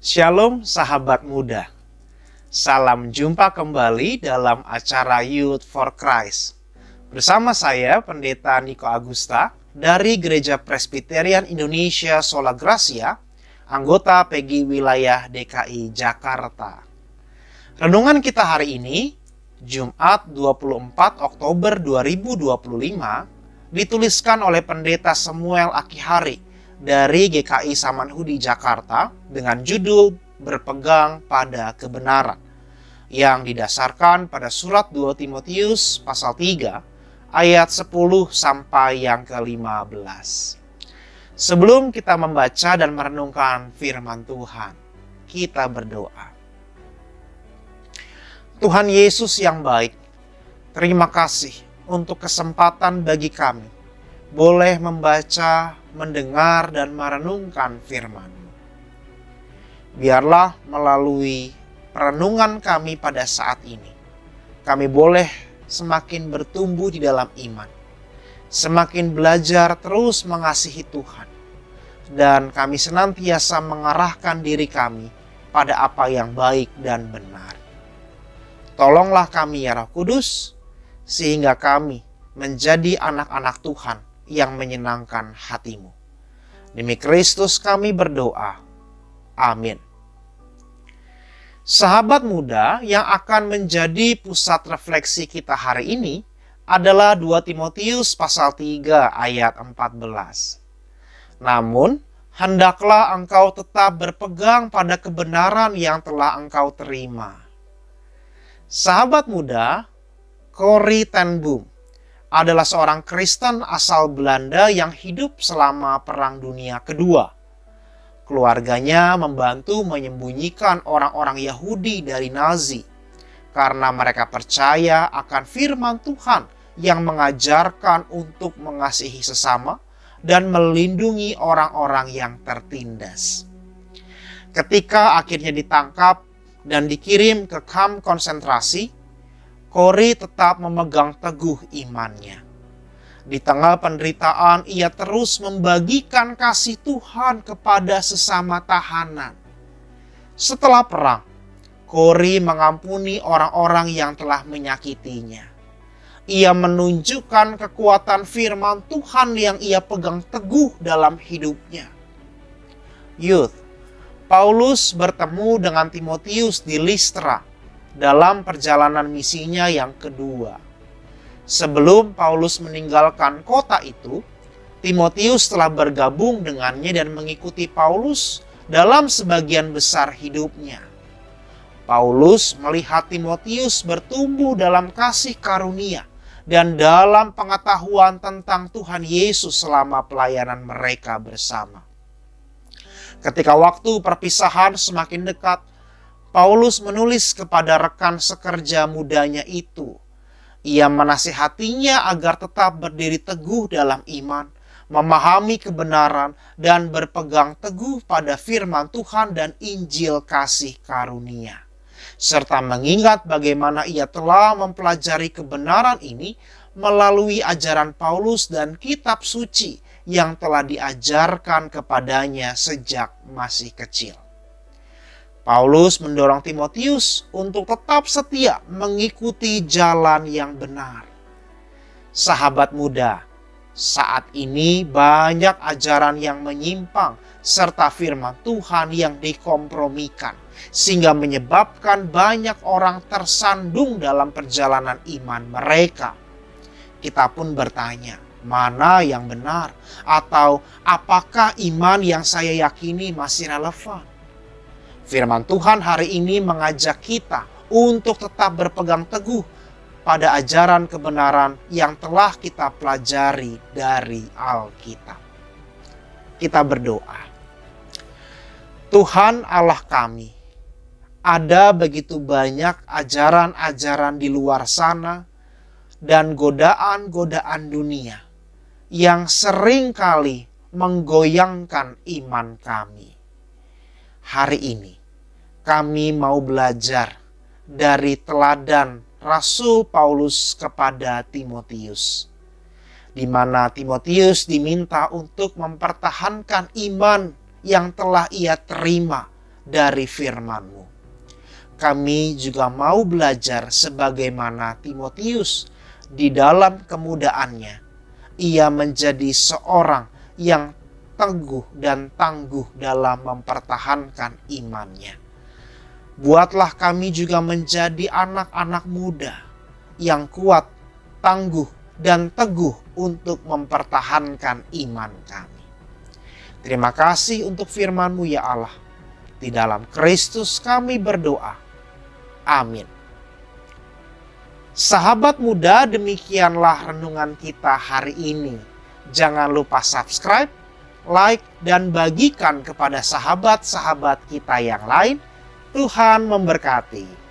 Shalom sahabat muda. Salam jumpa kembali dalam acara Youth for Christ. Bersama saya Pendeta Niko Agusta dari Gereja Presbyterian Indonesia Sola Gracia, anggota PGI Wilayah DKI Jakarta. Renungan kita hari ini, Jumat 24 Oktober 2025, dituliskan oleh Pendeta Samuel Akihari dari GKI Samanhudi Jakarta dengan judul Berpegang pada Kebenaran, yang didasarkan pada surat 2 Timotius pasal 3 ayat 10 sampai yang ke-15. Sebelum kita membaca dan merenungkan firman Tuhan, kita berdoa. Tuhan Yesus yang baik, terima kasih untuk kesempatan bagi kami boleh membaca, mendengar, dan merenungkan firman-Mu. Biarlah melalui perenungan kami pada saat ini, kami boleh semakin bertumbuh di dalam iman, semakin belajar terus mengasihi Tuhan, dan kami senantiasa mengarahkan diri kami pada apa yang baik dan benar. Tolonglah kami ya Roh Kudus, sehingga kami menjadi anak-anak Tuhan yang menyenangkan hati-Mu. Demi Kristus kami berdoa. Amin. Sahabat muda, yang akan menjadi pusat refleksi kita hari ini adalah 2 Timotius pasal 3 ayat 14. Namun, hendaklah engkau tetap berpegang pada kebenaran yang telah engkau terima. Sahabat muda, Corrie ten Boom adalah seorang Kristen asal Belanda yang hidup selama Perang Dunia Kedua. Keluarganya membantu menyembunyikan orang-orang Yahudi dari Nazi karena mereka percaya akan firman Tuhan yang mengajarkan untuk mengasihi sesama dan melindungi orang-orang yang tertindas. Ketika akhirnya ditangkap dan dikirim ke kamp konsentrasi, Corrie tetap memegang teguh imannya. Di tengah penderitaan, ia terus membagikan kasih Tuhan kepada sesama tahanan. Setelah perang, Corrie mengampuni orang-orang yang telah menyakitinya. Ia menunjukkan kekuatan firman Tuhan yang ia pegang teguh dalam hidupnya. Youth, Paulus bertemu dengan Timotius di Listra dalam perjalanan misinya yang kedua. Sebelum Paulus meninggalkan kota itu, Timotius telah bergabung dengannya dan mengikuti Paulus dalam sebagian besar hidupnya. Paulus melihat Timotius bertumbuh dalam kasih karunia dan dalam pengetahuan tentang Tuhan Yesus selama pelayanan mereka bersama. Ketika waktu perpisahan semakin dekat, Paulus menulis kepada rekan sekerja mudanya itu. Ia menasihatinya agar tetap berdiri teguh dalam iman, memahami kebenaran, dan berpegang teguh pada firman Tuhan dan Injil kasih karunia. Serta mengingat bagaimana ia telah mempelajari kebenaran ini melalui ajaran Paulus dan kitab suci yang telah diajarkan kepadanya sejak masih kecil. Paulus mendorong Timotius untuk tetap setia mengikuti jalan yang benar. Sahabat muda, saat ini banyak ajaran yang menyimpang serta firman Tuhan yang dikompromikan, sehingga menyebabkan banyak orang tersandung dalam perjalanan iman mereka. Kita pun bertanya, mana yang benar? Atau apakah iman yang saya yakini masih relevan? Firman Tuhan hari ini mengajak kita untuk tetap berpegang teguh pada ajaran kebenaran yang telah kita pelajari dari Alkitab. Kita berdoa. Tuhan Allah kami, ada begitu banyak ajaran-ajaran di luar sana dan godaan-godaan dunia yang seringkali menggoyangkan iman kami. Hari ini kami mau belajar dari teladan Rasul Paulus kepada Timotius, di mana Timotius diminta untuk mempertahankan iman yang telah ia terima dari firman-Mu. Kami juga mau belajar sebagaimana Timotius di dalam kemudaannya. Ia menjadi seorang yang teguh dan tangguh dalam mempertahankan imannya. Buatlah kami juga menjadi anak-anak muda yang kuat, tangguh, dan teguh untuk mempertahankan iman kami. Terima kasih untuk firman-Mu ya Allah. Di dalam Kristus kami berdoa. Amin. Sahabat muda, demikianlah renungan kita hari ini. Jangan lupa subscribe, like, dan bagikan kepada sahabat-sahabat kita yang lain. Tuhan memberkati.